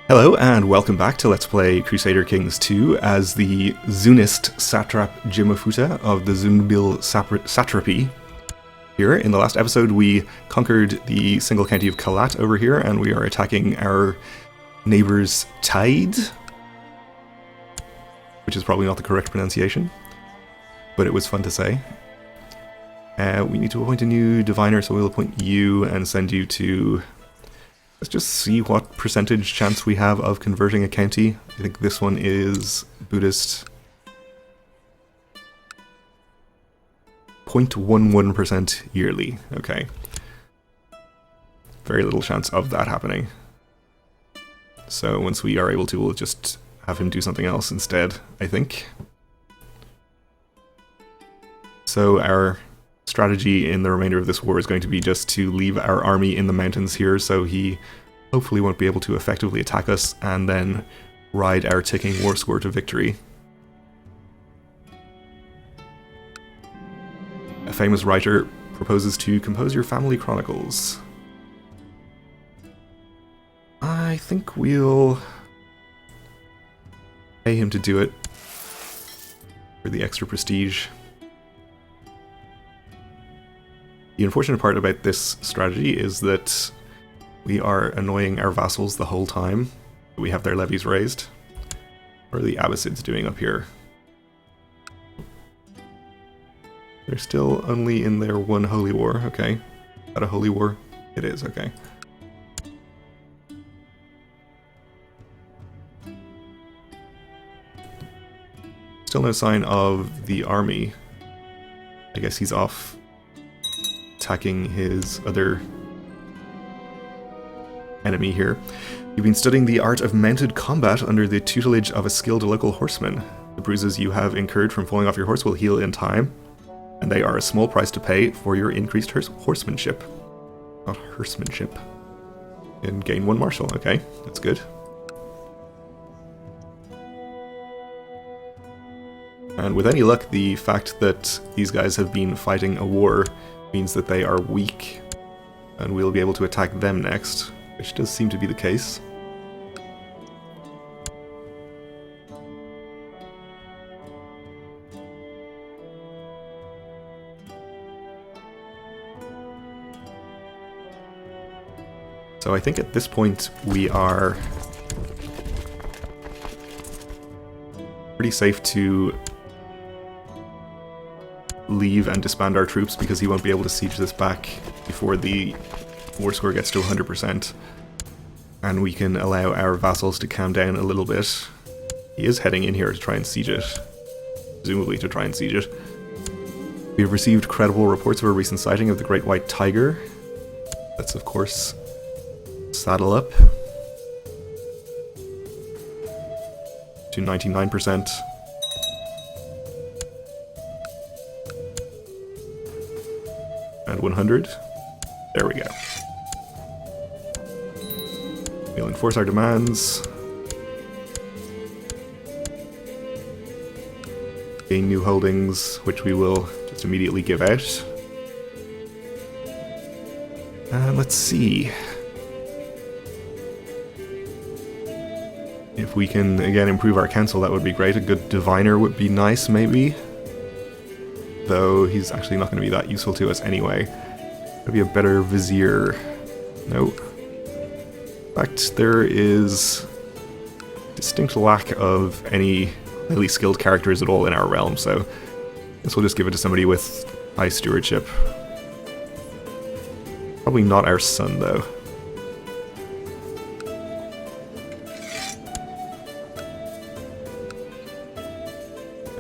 Hello and welcome back to Let's Play Crusader Kings 2 as the Zunist satrap Jimafuta of the Zunbil satrapy. Here, in the last episode, we conquered the single county of Kalat over here, and we are attacking our neighbour's Tide, which is probably not the correct pronunciation, but it was fun to say. We need to appoint a new diviner, so we'll appoint you and send you to... Let's just see what percentage chance we have of converting a county. I think this one is Buddhist. 0.11% yearly. Okay. Very little chance of that happening. So once we are able to, we'll just have him do something else instead, I think. So our strategy in the remainder of this war is going to be just to leave our army in the mountains here, so he hopefully won't be able to effectively attack us, and then ride our ticking war score to victory. A famous writer proposes to compose your family chronicles. I think we'll pay him to do it for the extra prestige. The unfortunate part about this strategy is that we are annoying our vassals the whole time. We have their levies raised. What are the Abbasids doing up here? They're still only in their one holy war, okay. Is that a holy war? It is, okay. Still no sign of the army. I guess he's off attacking his other enemy here. You've been studying the art of mounted combat under the tutelage of a skilled local horseman. The bruises you have incurred from falling off your horse will heal in time, and they are a small price to pay for your increased horsemanship. Not horsemanship. And gain one marshal, okay, that's good. And with any luck, the fact that these guys have been fighting a war means that they are weak, and we'll be able to attack them next, which does seem to be the case. So I think at this point we are pretty safe to leave and disband our troops, because he won't be able to siege this back before the war score gets to 100%, and we can allow our vassals to calm down a little bit. He is heading in here to try and siege it, presumably to try and siege it. We have received credible reports of a recent sighting of the Great White Tiger. Let's of course saddle up to 99%. And 100. There we go. We'll enforce our demands. Gain new holdings, which we will just immediately give out. And let's see if we can again improve our council. That would be great. A good diviner would be nice, maybe. Though he's actually not going to be that useful to us anyway. Maybe a better vizier. No. In fact, there is distinct lack of any highly skilled characters at all in our realm, so I guess we'll just give it to somebody with high stewardship. Probably not our son, though.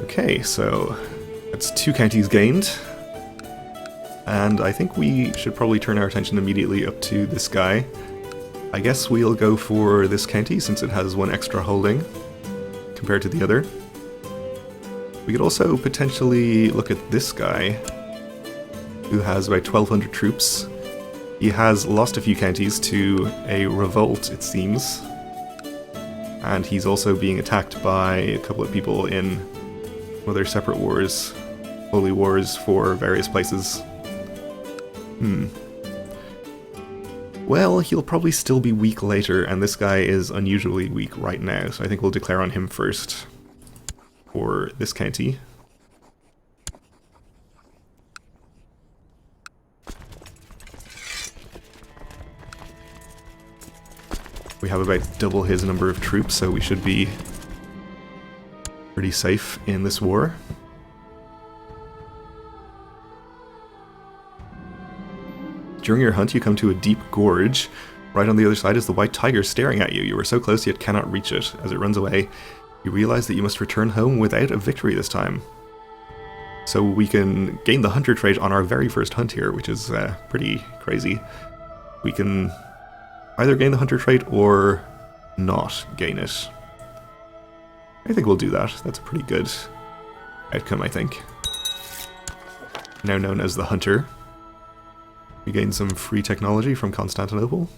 Okay, so that's 2 counties gained, and I think we should probably turn our attention immediately up to this guy. I guess we'll go for this county since it has 1 extra holding compared to the other. We could also potentially look at this guy, who has about 1,200 troops. He has lost a few counties to a revolt, it seems, and he's also being attacked by a couple of people in other separate wars. Holy wars for various places. Well, he'll probably still be weak later, and this guy is unusually weak right now, so I think we'll declare on him first for this county. We have about double his number of troops, so we should be pretty safe in this war. During your hunt, you come to a deep gorge. Right on the other side is the white tiger staring at you. You are so close yet cannot reach it. As it runs away, you realize that you must return home without a victory this time. So we can gain the hunter trait on our very first hunt here, which is pretty crazy. We can either gain the hunter trait or not gain it. I think we'll do that. That's a pretty good outcome, I think. Now known as the hunter. We gain some free technology from Constantinople.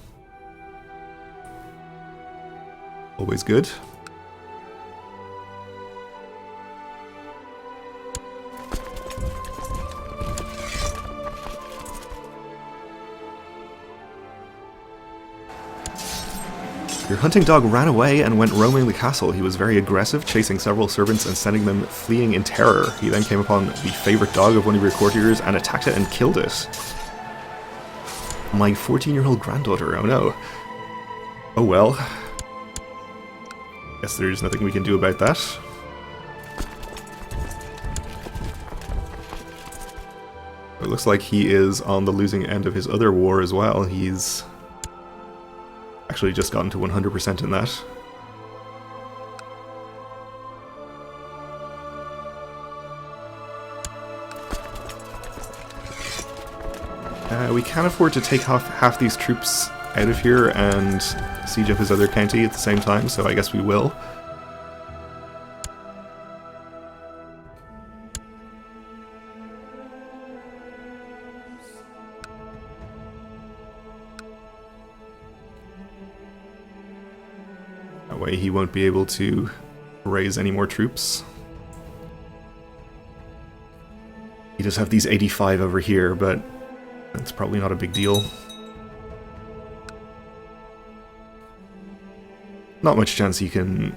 Always good. Your hunting dog ran away and went roaming the castle. He was very aggressive, chasing several servants and sending them fleeing in terror. He then came upon the favorite dog of one of your courtiers and attacked it and killed it. My 14-year-old granddaughter, oh no. Oh well. Guess there's nothing we can do about that. It looks like he is on the losing end of his other war as well. He's actually just gotten to 100% in that. We can't afford to take half these troops out of here and siege up his other county at the same time, so I guess we will. That way he won't be able to raise any more troops. He does have these 85 over here, but that's probably not a big deal. Not much chance he can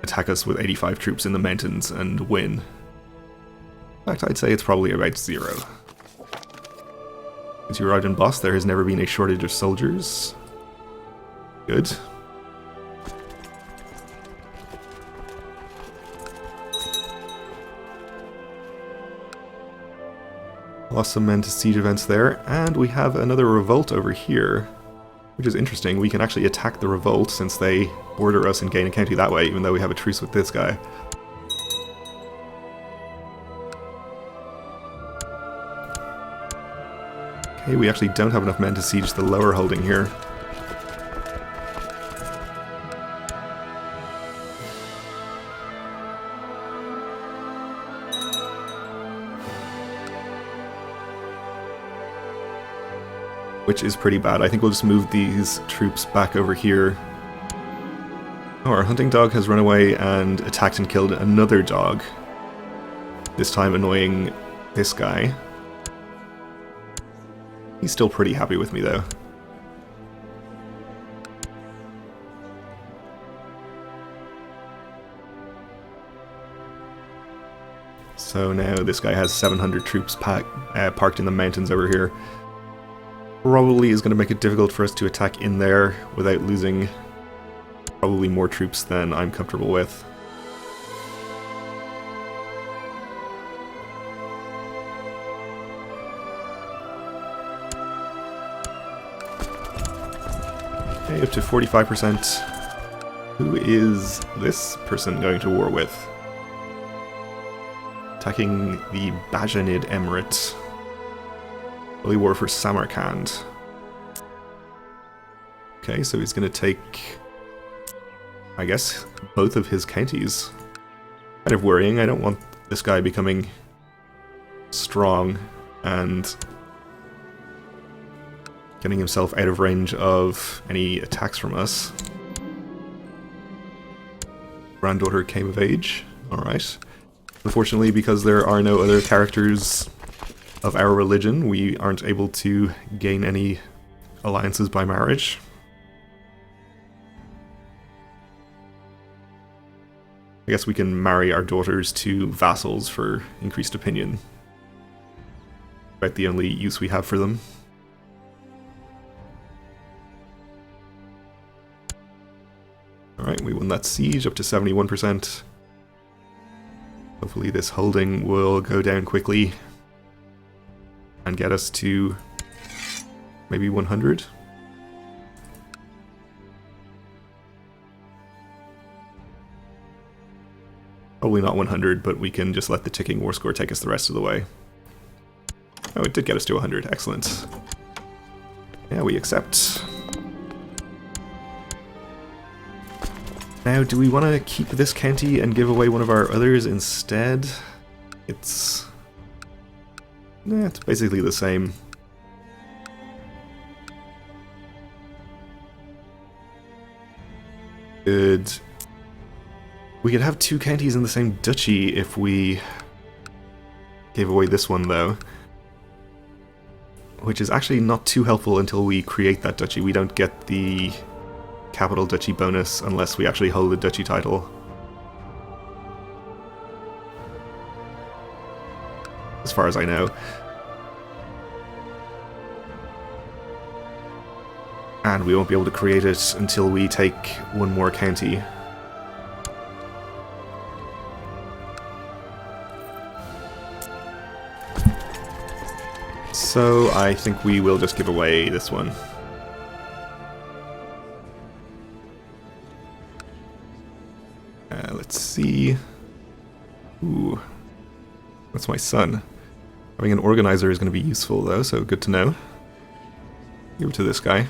attack us with 85 troops in the mountains and win. In fact, I'd say it's probably about 0. Since you arrived in Boss, there has never been a shortage of soldiers. Good. Lost some men to siege events there, and we have another revolt over here, which is interesting. We can actually attack the revolt since they border us and gain a county that way, even though we have a truce with this guy. Okay, we actually don't have enough men to siege the lower holding here. Which is pretty bad. I think we'll just move these troops back over here. Oh, our hunting dog has run away and attacked and killed another dog. This time annoying this guy. He's still pretty happy with me though. So now this guy has 700 troops parked in the mountains over here. Probably is going to make it difficult for us to attack in there without losing probably more troops than I'm comfortable with. Okay, up to 45%. Who is this person going to war with? Attacking the Bajanid Emirate. Holy War for Samarkand. Okay, so he's going to take, I guess, both of his counties. Kind of worrying. I don't want this guy becoming strong and getting himself out of range of any attacks from us. Granddaughter came of age. Alright. Unfortunately, because there are no other characters of our religion, we aren't able to gain any alliances by marriage. I guess we can marry our daughters to vassals for increased opinion. About the only use we have for them. Alright, we won that siege up to 71%. Hopefully this holding will go down quickly and get us to maybe 100. Probably not 100, but we can just let the ticking war score take us the rest of the way. Oh, it did get us to 100. Excellent. Yeah, we accept. Now, do we want to keep this county and give away one of our others instead? It's basically the same. Good. We could have two counties in the same duchy if we gave away this one, though. Which is actually not too helpful until we create that duchy. We don't get the capital duchy bonus unless we actually hold the duchy title. As far as I know. And we won't be able to create it until we take one more county. So I think we will just give away this one. Let's see. Ooh, that's my son. Having an organizer is going to be useful though, so good to know. Give it to this guy.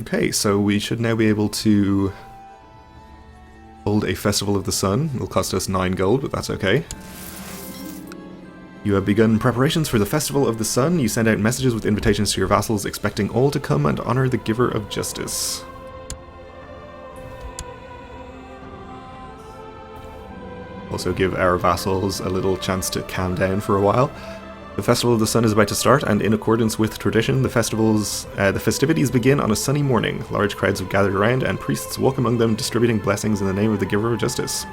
Okay, so we should now be able to hold a Festival of the Sun. It'll cost us 9 gold, but that's okay. You have begun preparations for the Festival of the Sun. You send out messages with invitations to your vassals, expecting all to come and honor the Giver of Justice. Also give our vassals a little chance to calm down for a while. The Festival of the Sun is about to start, and in accordance with tradition, the festivities begin on a sunny morning. Large crowds have gathered around, and priests walk among them, distributing blessings in the name of the Giver of Justice.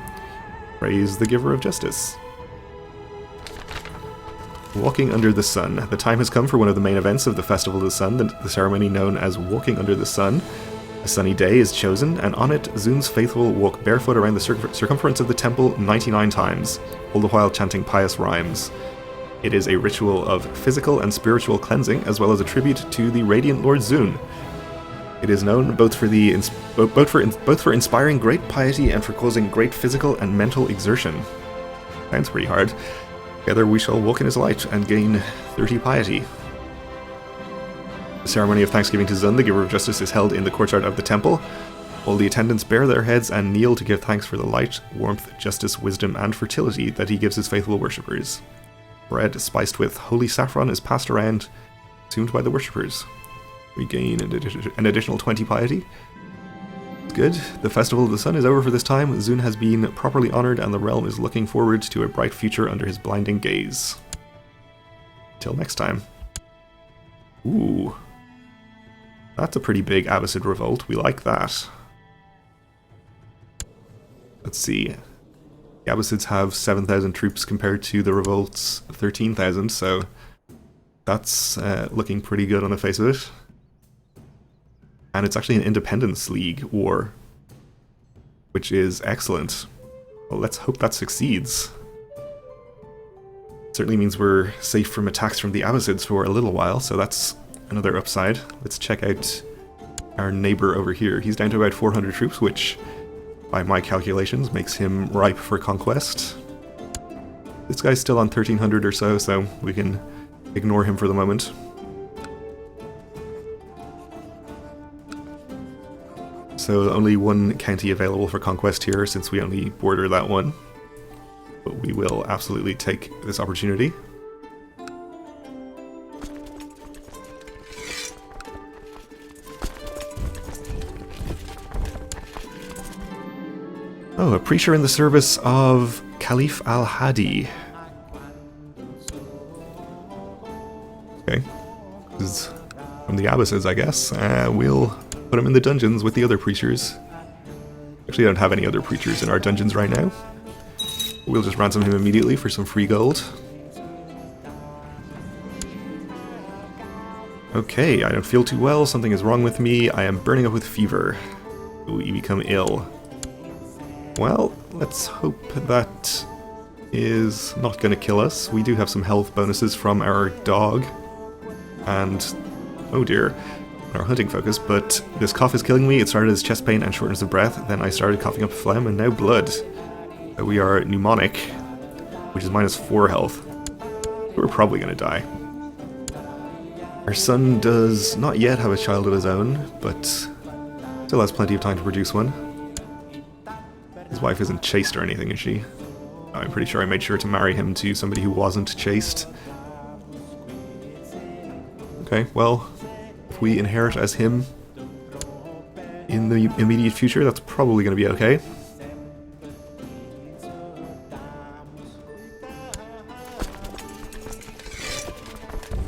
Praise the Giver of Justice. Walking under the sun. The time has come for one of the main events of the Festival of the Sun, the ceremony known as Walking Under the Sun. A sunny day is chosen, and on it, Zun's faithful walk barefoot around the circumference of the temple 99 times, all the while chanting pious rhymes. It is a ritual of physical and spiritual cleansing, as well as a tribute to the radiant Lord Zun. It is known both for inspiring great piety and for causing great physical and mental exertion. Sounds pretty hard. Together we shall walk in his light and gain 30 piety. The ceremony of thanksgiving to Zun, the Giver of Justice, is held in the courtyard of the temple. All the attendants bare their heads and kneel to give thanks for the light, warmth, justice, wisdom, and fertility that he gives his faithful worshippers. Bread spiced with holy saffron is passed around, consumed by the worshippers. We gain an additional 20 piety. It's good. The Festival of the Sun is over for this time. Zun has been properly honored, and the realm is looking forward to a bright future under his blinding gaze. Till next time. Ooh. That's a pretty big Abbasid revolt. We like that. Let's see. The Abbasids have 7,000 troops compared to the revolt's 13,000, so that's looking pretty good on the face of it. And it's actually an Independence League war, which is excellent. Well, let's hope that succeeds. Certainly means we're safe from attacks from the Abbasids for a little while, so that's another upside. Let's check out our neighbor over here. He's down to about 400 troops, which, by my calculations, makes him ripe for conquest. This guy's still on 1300 or so, so we can ignore him for the moment. So only one county available for conquest here, since we only border that one. But we will absolutely take this opportunity. Oh, a preacher in the service of Caliph al-Hadi. Okay. This is from the Abbasids, I guess. We'll put him in the dungeons with the other preachers. Actually, I don't have any other preachers in our dungeons right now. We'll just ransom him immediately for some free gold. Okay, I don't feel too well, something is wrong with me, I am burning up with fever. We become ill. Well, let's hope that is not going to kill us. We do have some health bonuses from our dog. And, oh dear, our hunting focus, but this cough is killing me. It started as chest pain and shortness of breath, then I started coughing up phlegm, and now blood. So we are pneumonic, which is -4 health. We're probably going to die. Our son does not yet have a child of his own, but still has plenty of time to produce one. His wife isn't chaste or anything, is she? I'm pretty sure I made sure to marry him to somebody who wasn't chaste. Okay, well, if we inherit as him in the immediate future, that's probably going to be okay.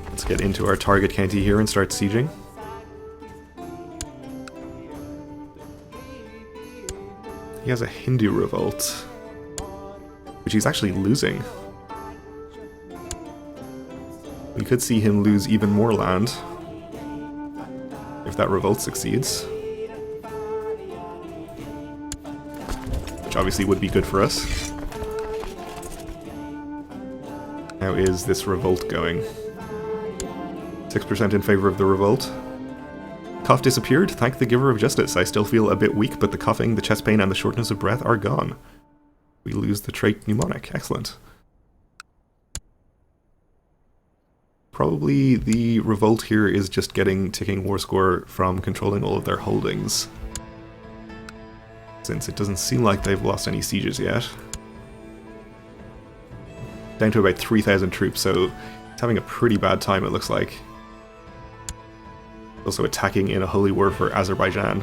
Let's get into our target county here and start sieging. He has a Hindu revolt, which he's actually losing. We could see him lose even more land if that revolt succeeds. Which obviously would be good for us. How is this revolt going? 6% in favor of the revolt. Cough disappeared, thank the giver of justice. I still feel a bit weak, but the coughing, the chest pain, and the shortness of breath are gone. We lose the trait pneumonic. Excellent. Probably the revolt here is just getting ticking war score from controlling all of their holdings, since it doesn't seem like they've lost any sieges yet. Down to about 3,000 troops, so it's having a pretty bad time, it looks like. Also attacking in a holy war for Azerbaijan,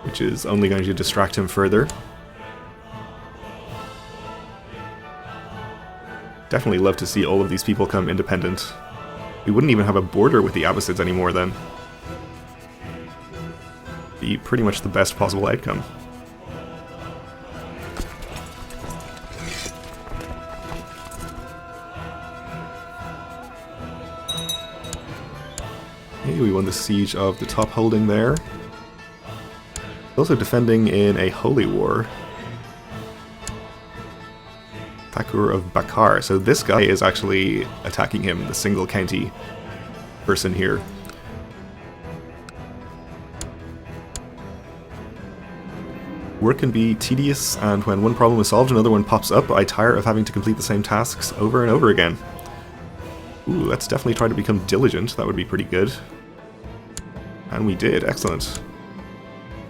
which is only going to distract him further. Definitely love to see all of these people come independent. We wouldn't even have a border with the Abbasids anymore then. Be pretty much the best possible outcome. Okay, we won the siege of the top holding there. Also defending in a holy war. Thakur of Bakar. So this guy is actually attacking him, the single county person here. Work can be tedious, and when one problem is solved, another one pops up. I tire of having to complete the same tasks over and over again. Ooh, let's definitely try to become diligent. That would be pretty good. And we did. Excellent.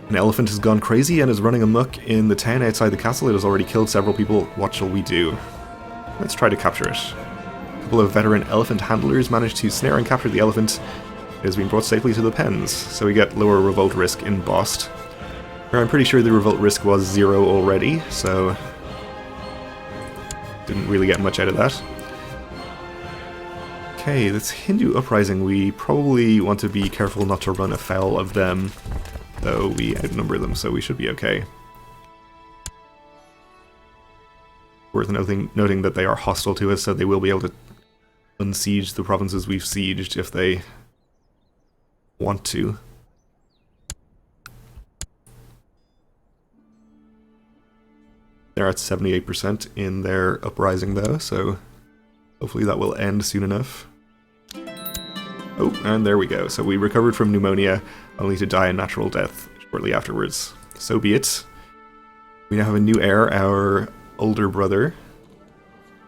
An elephant has gone crazy and is running amok in the town outside the castle. It has already killed several people. What shall we do? Let's try to capture it. A couple of veteran elephant handlers managed to snare and capture the elephant. It has been brought safely to the pens, so we get lower revolt risk embossed. I'm pretty sure the revolt risk was 0 already, so didn't really get much out of that. Okay, this Hindu uprising, we probably want to be careful not to run afoul of them, though we outnumber them, so we should be okay. Worth noting that they are hostile to us, so they will be able to unsiege the provinces we've sieged if they want to. They're at 78% in their uprising though, so hopefully that will end soon enough. Oh, and there we go. So we recovered from pneumonia, only to die a natural death shortly afterwards. So be it. We now have a new heir, our older brother.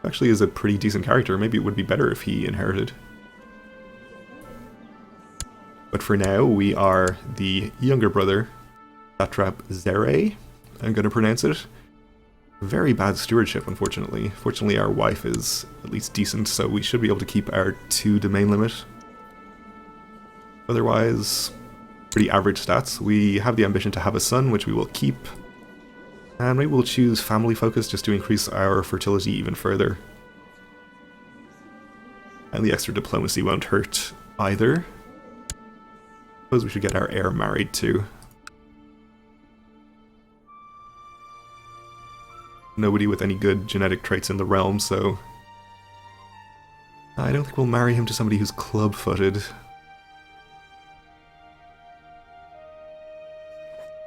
Actually is a pretty decent character. Maybe it would be better if he inherited. But for now, we are the younger brother, Satrap Zere, I'm going to pronounce it. Very bad stewardship, unfortunately. Fortunately, our wife is at least decent, so we should be able to keep our 2 domain limit. Otherwise, pretty average stats. We have the ambition to have a son, which we will keep. And maybe we'll choose family focus just to increase our fertility even further. And the extra diplomacy won't hurt either. Suppose we should get our heir married too. Nobody with any good genetic traits in the realm, so I don't think we'll marry him to somebody who's club-footed.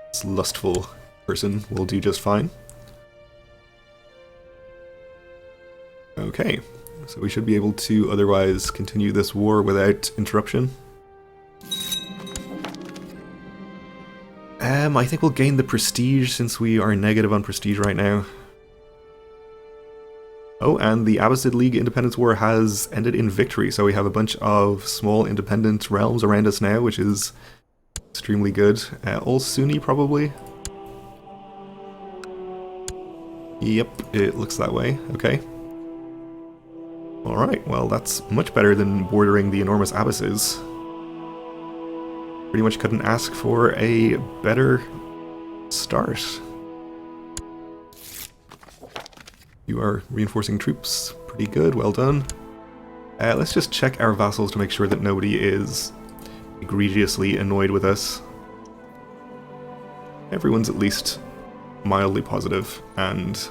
This lustful person will do just fine. Okay, so we should be able to otherwise continue this war without interruption. I think we'll gain the prestige since we are negative on prestige right now. Oh, and the Abbasid League Independence War has ended in victory, so we have a bunch of small independent realms around us now, which is extremely good. All Sunni, probably? Yep, it looks that way. Okay. Alright, well that's much better than bordering the enormous Abbasids. Pretty much couldn't ask for a better start. You are reinforcing troops. Pretty good, well done. Let's just check our vassals to make sure that nobody is egregiously annoyed with us. Everyone's at least mildly positive, and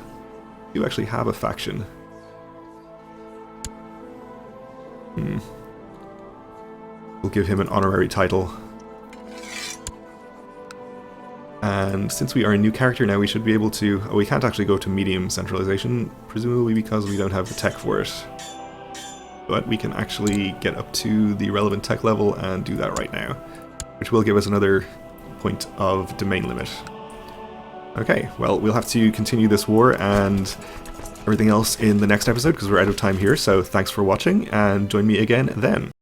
you actually have a faction. We'll give him an honorary title. And since we are a new character now, we should be able to... Oh, we can't actually go to medium centralization, presumably because we don't have the tech for it. But we can actually get up to the relevant tech level and do that right now, which will give us another point of domain limit. Okay, well, we'll have to continue this war and everything else in the next episode because we're out of time here, so thanks for watching and join me again then.